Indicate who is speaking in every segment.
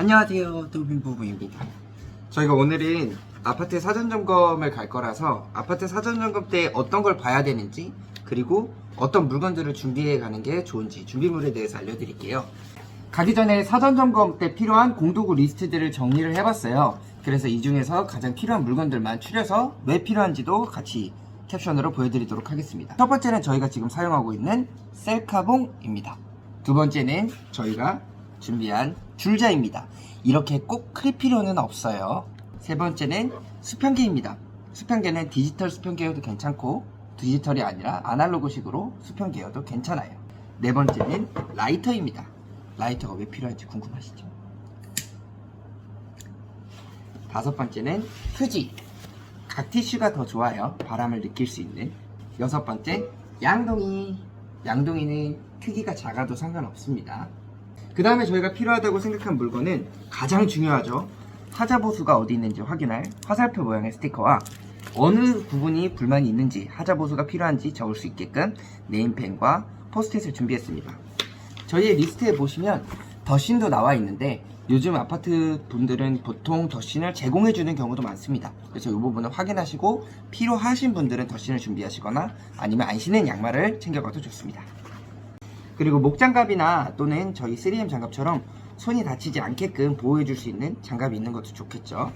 Speaker 1: 안녕하세요, 도빈부부입니다. 저희가 오늘은 아파트 사전점검을 갈 거라서 아파트 사전점검 때 어떤 걸 봐야 되는지, 그리고 어떤 물건들을 준비해 가는 게 좋은지 준비물에 대해서 알려드릴게요. 가기 전에 사전점검 때 필요한 공도구 리스트들을 정리를 해봤어요. 그래서 이 중에서 가장 필요한 물건들만 추려서 왜 필요한지도 같이 캡션으로 보여드리도록 하겠습니다. 첫 번째는 저희가 지금 사용하고 있는 셀카봉입니다. 두 번째는 저희가 준비한 줄자입니다. 이렇게 꼭 클 필요는 없어요. 세 번째는 수평계입니다. 수평계는 디지털 수평계여도 괜찮고 디지털이 아니라 아날로그식으로 수평계여도 괜찮아요. 네 번째는 라이터입니다. 라이터가 왜 필요한지 궁금하시죠? 다섯 번째는 휴지. 각 티슈가 더 좋아요. 바람을 느낄 수 있는. 여섯 번째, 양동이. 양동이는 크기가 작아도 상관없습니다. 그 다음에 저희가 필요하다고 생각한 물건은 가장 중요하죠. 하자보수가 어디 있는지 확인할 화살표 모양의 스티커와 어느 부분이 불만이 있는지, 하자보수가 필요한지 적을 수 있게끔 네임펜과 포스트잇을 준비했습니다. 저희의 리스트에 보시면 더신도 나와 있는데 요즘 아파트 분들은 보통 더신을 제공해주는 경우도 많습니다. 그래서 이 부분을 확인하시고 필요하신 분들은 더신을 준비하시거나 아니면 안 신는 양말을 챙겨가도 좋습니다. 그리고 목장갑이나 또는 저희 3M 장갑처럼 손이 다치지 않게끔 보호해줄 수 있는 장갑이 있는 것도 좋겠죠.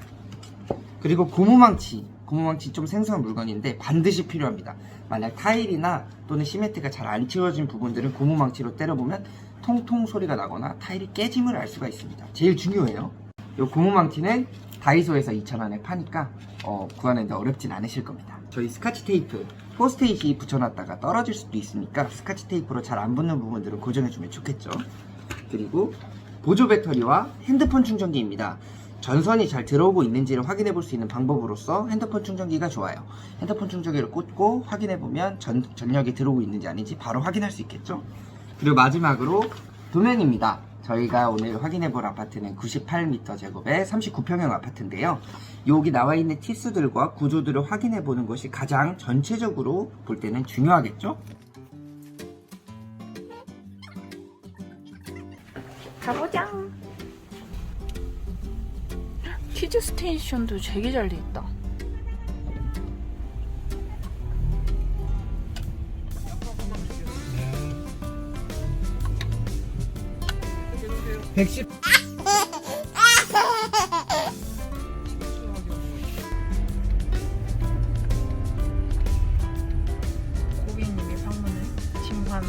Speaker 1: 그리고 고무망치. 고무망치 좀 생소한 물건인데 반드시 필요합니다. 만약 타일이나 또는 시멘트가 잘 안 채워진 부분들은 고무망치로 때려보면 통통 소리가 나거나 타일이 깨짐을 알 수가 있습니다. 제일 중요해요. 이 고무망치는 다이소에서 2,000원에 파니까 구하는데 어렵진 않으실 겁니다. 저희 스카치 테이프, 포스트잇이 붙여놨다가 떨어질 수도 있으니까 스카치 테이프로 잘 안 붙는 부분들을 고정해주면 좋겠죠. 그리고 보조 배터리와 핸드폰 충전기입니다. 전선이 잘 들어오고 있는지를 확인해 볼 수 있는 방법으로서 핸드폰 충전기가 좋아요. 핸드폰 충전기를 꽂고 확인해 보면 전력이 들어오고 있는지 아닌지 바로 확인할 수 있겠죠. 그리고 마지막으로 도면입니다. 저희가 오늘 확인해 볼 아파트는 98m 제곱의 39평형 아파트인데요. 여기 나와 있는 티수들과 구조들을 확인해 보는 것이 가장 전체적으로 볼 때는 중요하겠죠?
Speaker 2: 가보자. 퀴즈 스테이션도 되게 잘 돼 있다. 고객님의 방문을 침환.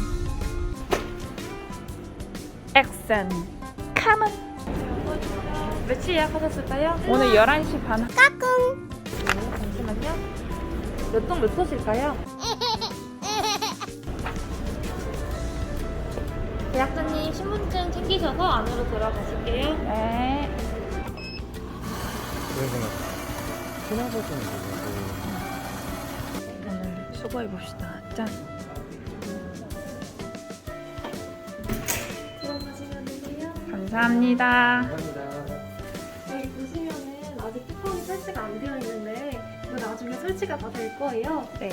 Speaker 2: 액션 카몬. 며칠 예약하셨을까요? 오늘 11시 반. 까꿍. 네, 잠시만요. 몇 동 몇 호실까요?
Speaker 3: 예약자님 신분증 챙기셔서 안으로 들어가실게요.
Speaker 2: 네. 오늘 수고해봅시다. 짠.
Speaker 3: 들어가시면 되세요.
Speaker 2: 감사합니다.
Speaker 3: 여기 보시면은 아직 뚜껑이 설치가 안 되어 있는데 이거 나중에 설치가 다 될 거예요.
Speaker 2: 네.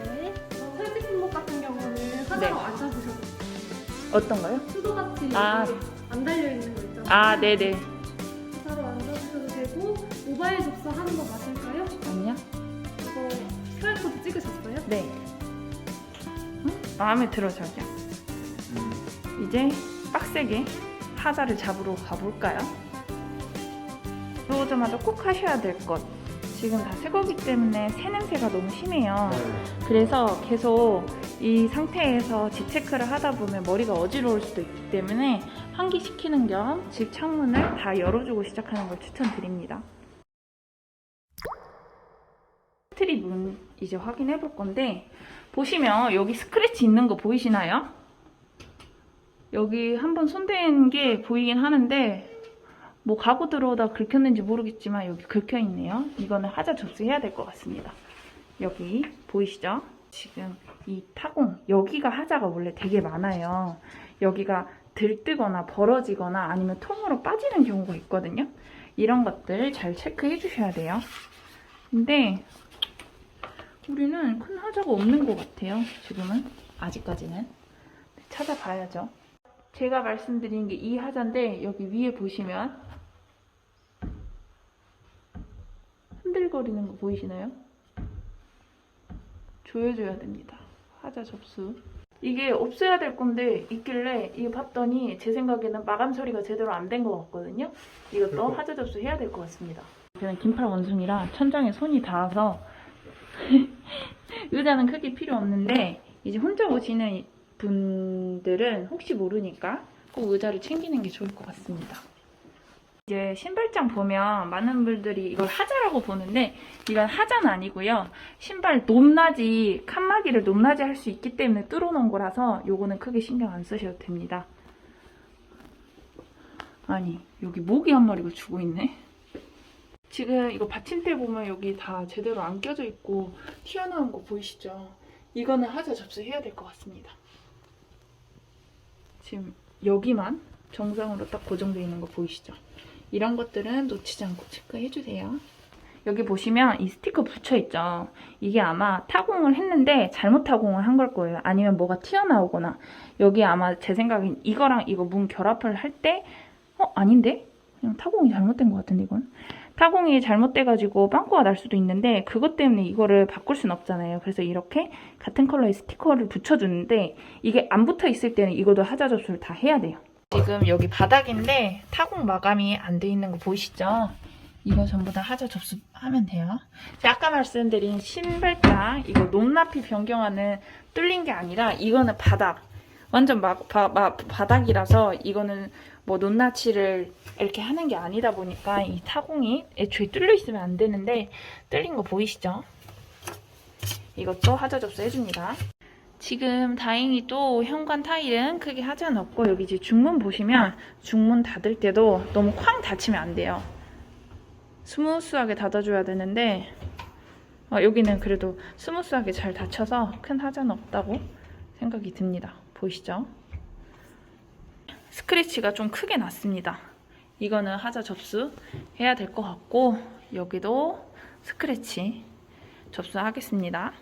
Speaker 3: 네. 설치 품목 같은 경우는 하나로
Speaker 2: 네.
Speaker 3: 앉아주셔도 돼요.
Speaker 2: 어떤가요?
Speaker 3: 수도같이
Speaker 2: 아.
Speaker 3: 안 달려있는 거 있잖아요.
Speaker 2: 아, 네네.
Speaker 3: 하나로 앉아주셔도 되고 모바일 접수하는 거 맞을까요?
Speaker 2: 아니요?
Speaker 3: 이거 QR코드 찍으셨어요?
Speaker 2: 네. 마음에 들어, 자기야. 이제 빡세게 하자를 잡으러 가볼까요? 들어오자마자 꼭 하셔야 될 것. 지금 다 새 거기 때문에 새 냄새가 너무 심해요. 그래서 계속 이 상태에서 재체크를 하다 보면 머리가 어지러울 수도 있기 때문에 환기시키는 겸 집 창문을 다 열어주고 시작하는 걸 추천드립니다. 트리 문 이제 확인해 볼 건데, 보시면 여기 스크래치 있는 거 보이시나요? 여기 한번 손댄 게 보이긴 하는데 뭐 가구 들어오다 긁혔는지 모르겠지만 여기 긁혀 있네요. 이거는 하자 접수해야 될 것 같습니다. 여기 보이시죠? 지금 이 타공, 여기가 하자가 원래 되게 많아요. 여기가 들뜨거나 벌어지거나 아니면 통으로 빠지는 경우가 있거든요. 이런 것들 잘 체크해 주셔야 돼요. 근데 우리는 큰 하자가 없는 것 같아요. 지금은 아직까지는 찾아봐야죠. 제가 말씀드린 게 이 하자인데 여기 위에 보시면 흔들거리는 거 보이시나요? 조여줘야 됩니다. 하자 접수. 이게 없애야 될 건데 있길래 이거 봤더니 제 생각에는 마감 처리가 제대로 안 된 것 같거든요. 이것도 하자 접수 해야 될 것 같습니다. 저는 긴팔 원숭이라 천장에 손이 닿아서 의자는 크게 필요 없는데 이제 혼자 오시는 분들은 혹시 모르니까 꼭 의자를 챙기는 게 좋을 것 같습니다. 이제 신발장 보면 많은 분들이 이걸 하자라고 보는데 이건 하자는 아니고요. 신발 높낮이, 칸막이를 높낮이 할 수 있기 때문에 뚫어놓은 거라서 요거는 크게 신경 안 쓰셔도 됩니다. 아니, 여기 모기 한 마리가 죽어 있네. 지금 이거 받침대 보면 여기 다 제대로 안 껴져 있고 튀어나온 거 보이시죠? 이거는 하자 접수해야 될 것 같습니다. 지금 여기만 정상으로 딱 고정되어 있는 거 보이시죠? 이런 것들은 놓치지 않고 체크해주세요. 여기 보시면 이 스티커 붙여있죠? 이게 아마 타공을 했는데 잘못 타공을 한 걸 거예요. 아니면 뭐가 튀어나오거나 여기 아마 제 생각엔 이거랑 이거 문 결합을 할 때 아닌데? 그냥 타공이 잘못된 것 같은데 이건? 타공이 잘못돼가지고 빵꾸가 날 수도 있는데 그것 때문에 이거를 바꿀 순 없잖아요. 그래서 이렇게 같은 컬러의 스티커를 붙여주는데 이게 안 붙어있을 때는 이것도 하자 접수를 다 해야 돼요. 지금 여기 바닥인데 타공 마감이 안 돼 있는 거 보이시죠? 이거 전부 다 하자 접수하면 돼요. 제가 아까 말씀드린 신발장 이거 높낮이 변경하는 뚫린 게 아니라 이거는 바닥 완전 바닥이라서 이거는 뭐 높낮이를 이렇게 하는 게 아니다 보니까 이 타공이 애초에 뚫려 있으면 안 되는데 뚫린 거 보이시죠? 이것도 하자 접수 해줍니다. 지금 다행히도 현관 타일은 크게 하자는 없고 여기 이제 중문 보시면 중문 닫을 때도 너무 쾅 닫히면 안 돼요. 스무스하게 닫아줘야 되는데 여기는 그래도 스무스하게 잘 닫혀서 큰 하자는 없다고 생각이 듭니다. 보이시죠? 스크래치가 좀 크게 났습니다. 이거는 하자 접수해야 될 것 같고 여기도 스크래치 접수하겠습니다.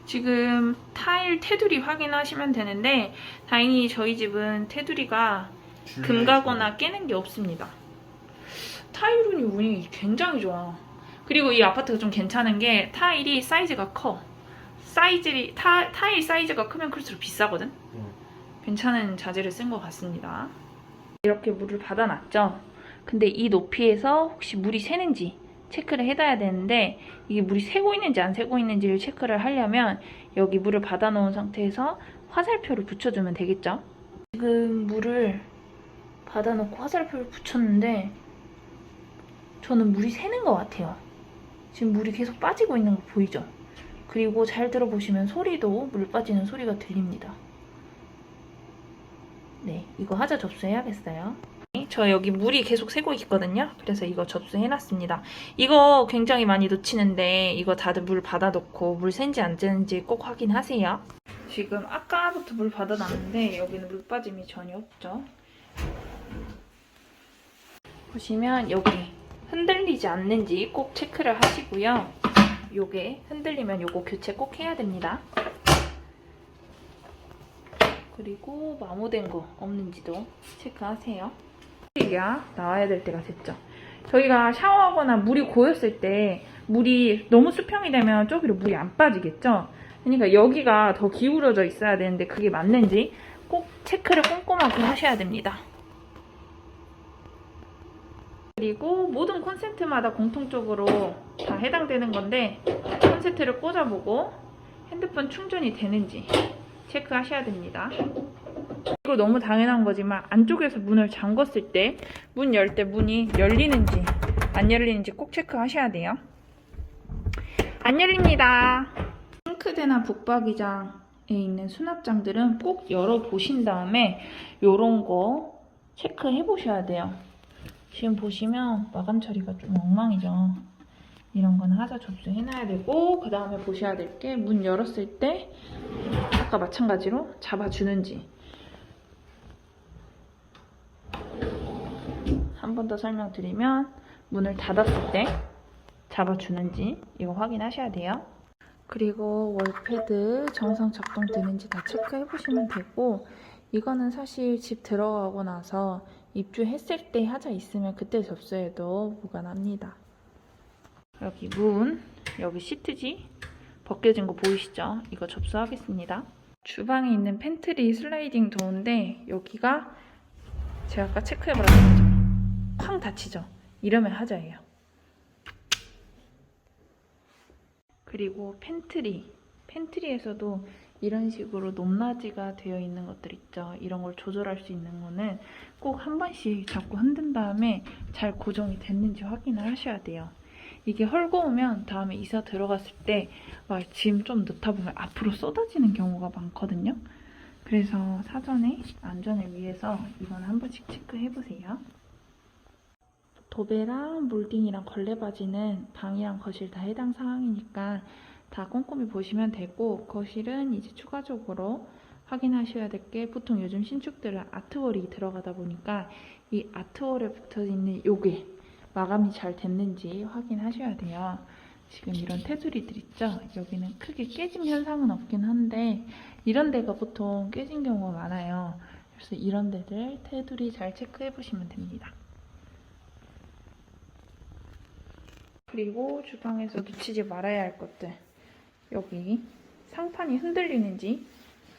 Speaker 2: 지금 타일 테두리 확인하시면 되는데 다행히 저희 집은 테두리가 금가거나 깨는 게 없습니다. 타일운이 운이 굉장히 좋아. 그리고 이 아파트가 좀 괜찮은 게 타일이 사이즈가 커. 타일 사이즈가 크면 클수록 비싸거든? 괜찮은 자재를 쓴 것 같습니다. 이렇게 물을 받아놨죠? 근데 이 높이에서 혹시 물이 새는지 체크를 해둬야 되는데 이게 물이 새고 있는지 안 새고 있는지를 체크를 하려면 여기 물을 받아놓은 상태에서 화살표를 붙여주면 되겠죠? 지금 물을 받아놓고 화살표를 붙였는데 저는 물이 새는 것 같아요. 지금 물이 계속 빠지고 있는 거 보이죠? 그리고 잘 들어보시면 소리도 물 빠지는 소리가 들립니다. 네, 이거 하자 접수해야겠어요. 저 여기 물이 계속 새고 있거든요. 그래서 이거 접수해놨습니다. 이거 굉장히 많이 놓치는데 이거 다들 물 받아놓고 물 샌지 안 샌지 꼭 확인하세요. 지금 아까부터 물 받아놨는데 여기는 물 빠짐이 전혀 없죠. 보시면 여기 흔들리지 않는지 꼭 체크를 하시고요. 요게 흔들리면 요거 교체 꼭 해야 됩니다. 그리고 마모된 거 없는지도 체크하세요. 소리가 나와야 될 때가 됐죠. 저희가 샤워하거나 물이 고였을 때 물이 너무 수평이 되면 저기로 물이 안 빠지겠죠. 그러니까 여기가 더 기울어져 있어야 되는데 그게 맞는지 꼭 체크를 꼼꼼하게 하셔야 됩니다. 그리고 모든 콘센트마다 공통적으로 다 해당되는 건데 콘센트를 꽂아보고 핸드폰 충전이 되는지 체크하셔야 됩니다. 이거 너무 당연한 거지만 안쪽에서 문을 잠궜을 때 문 열 때 문이 열리는지 안 열리는지 꼭 체크하셔야 돼요. 안 열립니다. 싱크대나 북박이장에 있는 수납장들은 꼭 열어보신 다음에 요런 거 체크해 보셔야 돼요. 지금 보시면 마감 처리가 좀 엉망이죠. 이런 거는 하자 접수해놔야 되고 그 다음에 보셔야 될 게 문 열었을 때 아까 마찬가지로 잡아주는지 한 번 더 설명드리면 문을 닫았을 때 잡아주는지 이거 확인하셔야 돼요. 그리고 월패드 정상 작동되는지 다 체크해보시면 되고 이거는 사실 집 들어가고 나서 입주했을 때 하자 있으면 그때 접수해도 무관합니다. 여기 문, 여기 시트지 벗겨진 거 보이시죠? 이거 접수하겠습니다. 주방에 있는 팬트리 슬라이딩 도어인데 여기가 제가 아까 체크해보라고 쾅 닫히죠? 이러면 하자예요. 그리고 팬트리에서도 이런 식으로 높낮이가 되어 있는 것들 있죠. 이런 걸 조절할 수 있는 거는 꼭 한 번씩 자꾸 흔든 다음에 잘 고정이 됐는지 확인을 하셔야 돼요. 이게 헐거우면 다음에 이사 들어갔을 때 짐 좀 넣다 보면 앞으로 쏟아지는 경우가 많거든요. 그래서 사전에 안전을 위해서 이건 한 번씩 체크해보세요. 도배랑 몰딩이랑 걸레바지는 방이랑 거실 다 해당 사항이니까 다 꼼꼼히 보시면 되고, 거실은 이제 추가적으로 확인하셔야 될 게, 보통 요즘 신축들은 아트월이 들어가다 보니까 이 아트월에 붙어 있는 요게 마감이 잘 됐는지 확인하셔야 돼요. 지금 이런 테두리들 있죠? 여기는 크게 깨짐 현상은 없긴 한데 이런 데가 보통 깨진 경우가 많아요. 그래서 이런 데들 테두리 잘 체크해 보시면 됩니다. 그리고 주방에서 놓치지 말아야 할 것들, 여기 상판이 흔들리는지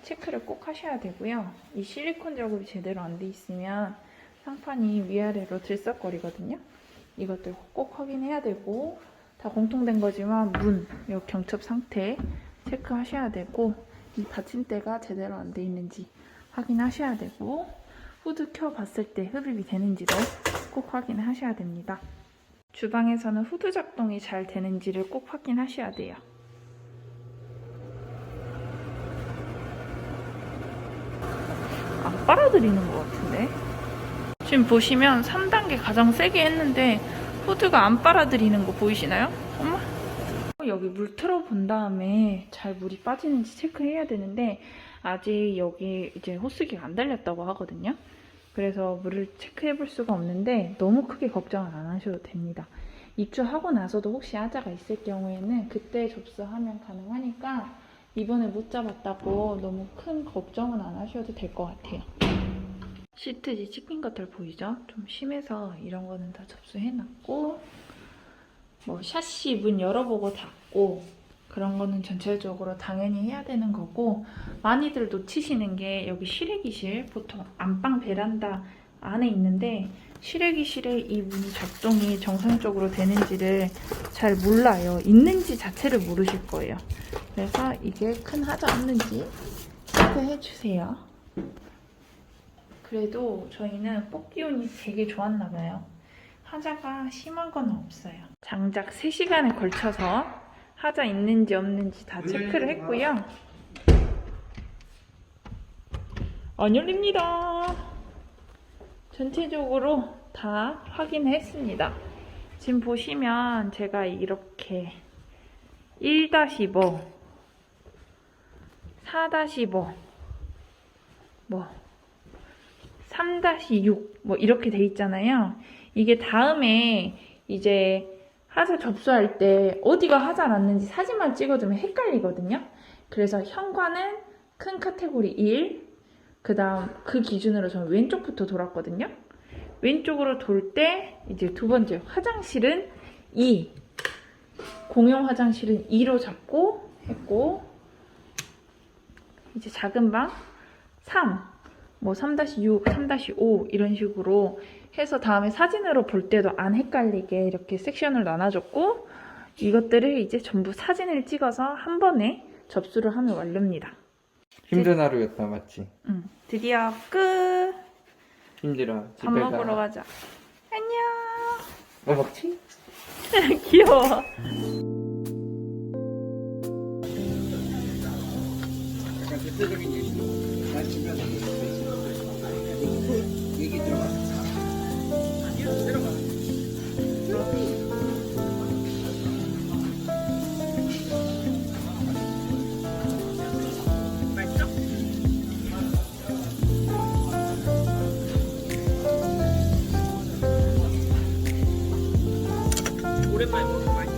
Speaker 2: 체크를 꼭 하셔야 되고요. 이 실리콘 작업이 제대로 안 돼 있으면 상판이 위아래로 들썩거리거든요. 이것들 꼭 확인해야 되고, 다 공통된 거지만 문, 이 경첩 상태 체크하셔야 되고, 이 받침대가 제대로 안 돼 있는지 확인하셔야 되고, 후드 켜봤을 때 흡입이 되는지도 꼭 확인하셔야 됩니다. 주방에서는 후드 작동이 잘 되는지를 꼭 확인하셔야 돼요. 안 빨아들이는 것 같은데? 지금 보시면 3단계 가장 세게 했는데 후드가 안 빨아들이는 거 보이시나요? 엄마? 여기 물 틀어본 다음에 잘 물이 빠지는지 체크해야 되는데 아직 여기 이제 호스기가 안 달렸다고 하거든요. 그래서 물을 체크해 볼 수가 없는데 너무 크게 걱정은 안 하셔도 됩니다. 입주하고 나서도 혹시 하자가 있을 경우에는 그때 접수하면 가능하니까 이번에 못 잡았다고 너무 큰 걱정은 안 하셔도 될 것 같아요. 시트지 찢긴 것들 보이죠? 좀 심해서 이런 거는 다 접수해놨고, 뭐 샤시 문 열어보고 닫고 그런 거는 전체적으로 당연히 해야 되는 거고, 많이들 놓치시는 게 여기 실외기실, 보통 안방 베란다 안에 있는데 실외기실에 이 문이 작동이 정상적으로 되는지를 잘 몰라요. 있는지 자체를 모르실 거예요. 그래서 이게 큰 하자 없는지 체크해 주세요. 그래도 저희는 뽑기운이 되게 좋았나 봐요. 하자가 심한 건 없어요. 장작 3시간에 걸쳐서 하자 있는지 없는지 다 체크를 했고요. 안 열립니다. 전체적으로 다 확인했습니다. 지금 보시면 제가 이렇게 1-5, 4-5, 3-6 이렇게 돼 있잖아요. 이게 다음에 이제 하자 접수할 때 어디가 하자 났는지 사진만 찍어두면 헷갈리거든요. 그래서 현관은 큰 카테고리 1, 그 다음 그 기준으로 저는 왼쪽부터 돌았거든요. 왼쪽으로 돌 때 이제 두 번째 화장실은 2, 공용 화장실은 2로 잡고 했고, 이제 작은 방 3, 3-6, 3-5 이런 식으로 해서 다음에 사진으로 볼 때도 안 헷갈리게 이렇게 섹션을 나눠줬고, 이것들을 이제 전부 사진을 찍어서 한 번에 접수를 하면 완료입니다.
Speaker 1: 힘든 하루였다, 맞지?
Speaker 2: 응. 드디어 끝!
Speaker 1: 힘들어.
Speaker 2: 밥 먹으러 가자. 안녕!
Speaker 1: 뭐 먹지?
Speaker 2: 귀여워.
Speaker 1: 약간 대표적인 예시로 난 집에서 얘기 들어가. 아니요, 들어가. 맛있어? 오랜만에 먹는 거 아니야?